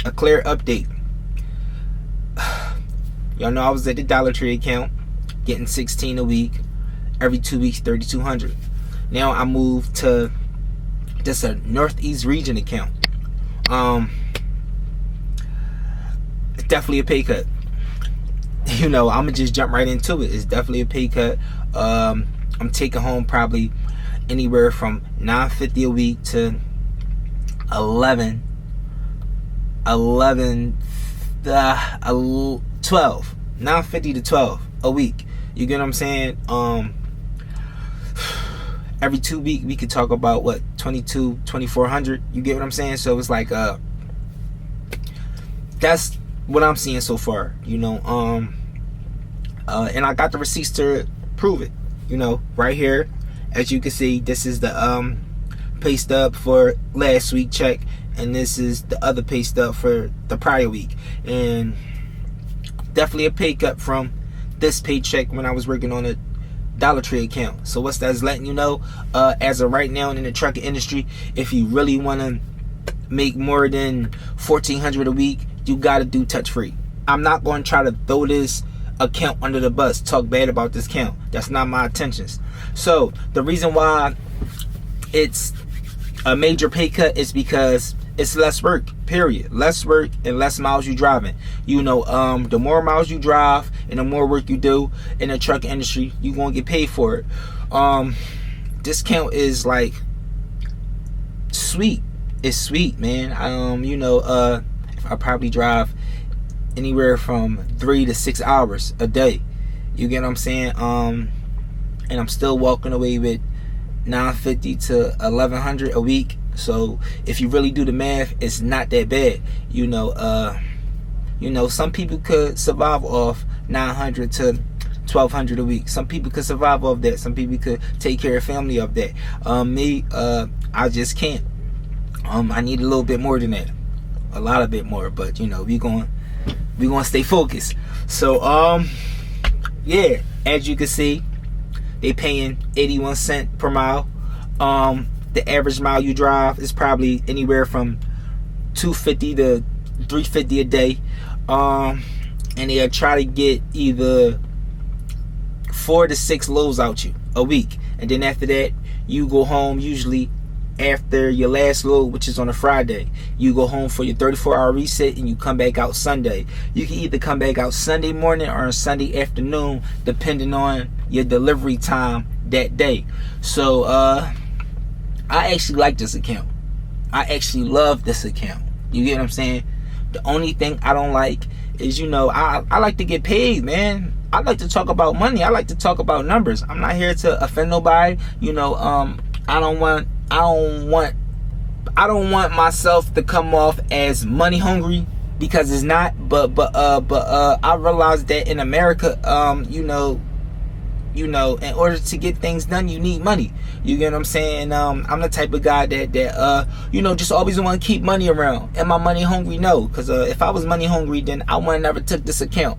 a clear update. Y'all know I was at the Dollar Tree account, getting 16 a week. Every 2 weeks, 3,200. Now I moved to just a Northeast region account. Definitely a pay cut. I'm gonna just jump right into it. It's definitely a pay cut. I'm taking home probably anywhere from $950 a week to 12 $950 to 12 a week. You get what I'm saying? Every 2 weeks we could talk about what, 2,400. You get what I'm saying? So it's like that's what I'm seeing so far. And I got the receipts to prove it. Right here, as you can see, this is the pay stub for last week check, and this is the other pay stub for the prior week. And definitely a pay cut from this paycheck when I was working on a Dollar Tree account. So what's that's letting you know, as of right now in the trucking industry, if you really want to make more than $1,400 a week, you got to do touch free. I'm not going to try to throw this account under the bus, talk bad about this account. That's not my intentions. So the reason why it's a major pay cut is because it's less work, period. Less work and less miles you driving. The more miles you drive and the more work you do in the truck industry, you gonna get paid for it. Discount is like sweet. It's sweet, man. If I probably drive anywhere from 3 to 6 hours a day. You get what I'm saying? And I'm still walking away with $950 to $1,100 a week. So if you really do the math, it's not that bad. Some people could survive off $900 to $1,200 a week. Some people could survive off that. Some people could take care of family of that. I just can't. I need a little bit more than that, a lot of bit more. But we gonna stay focused. So yeah, as you can see, they paying 81 cents per mile. The average mile you drive is probably anywhere from 250 to 350 a day. And they'll try to get either 4 to 6 loads out you a week. And then after that, you go home usually after your last load, which is on a Friday. You go home for your 34-hour reset and you come back out Sunday. You can either come back out Sunday morning or on Sunday afternoon, depending on your delivery time that day. So I actually like this account. I actually love this account. You get what I'm saying? The only thing I don't like is, I like to get paid, man. I like to talk about money. I like to talk about numbers. I'm not here to offend nobody. I don't want myself to come off as money hungry, because it's not. But I realize that in America, in order to get things done, you need money. You get what I'm saying? I'm the type of guy that just always want to keep money around. Am I money hungry? No, because if I was money hungry, then I would have never took this account.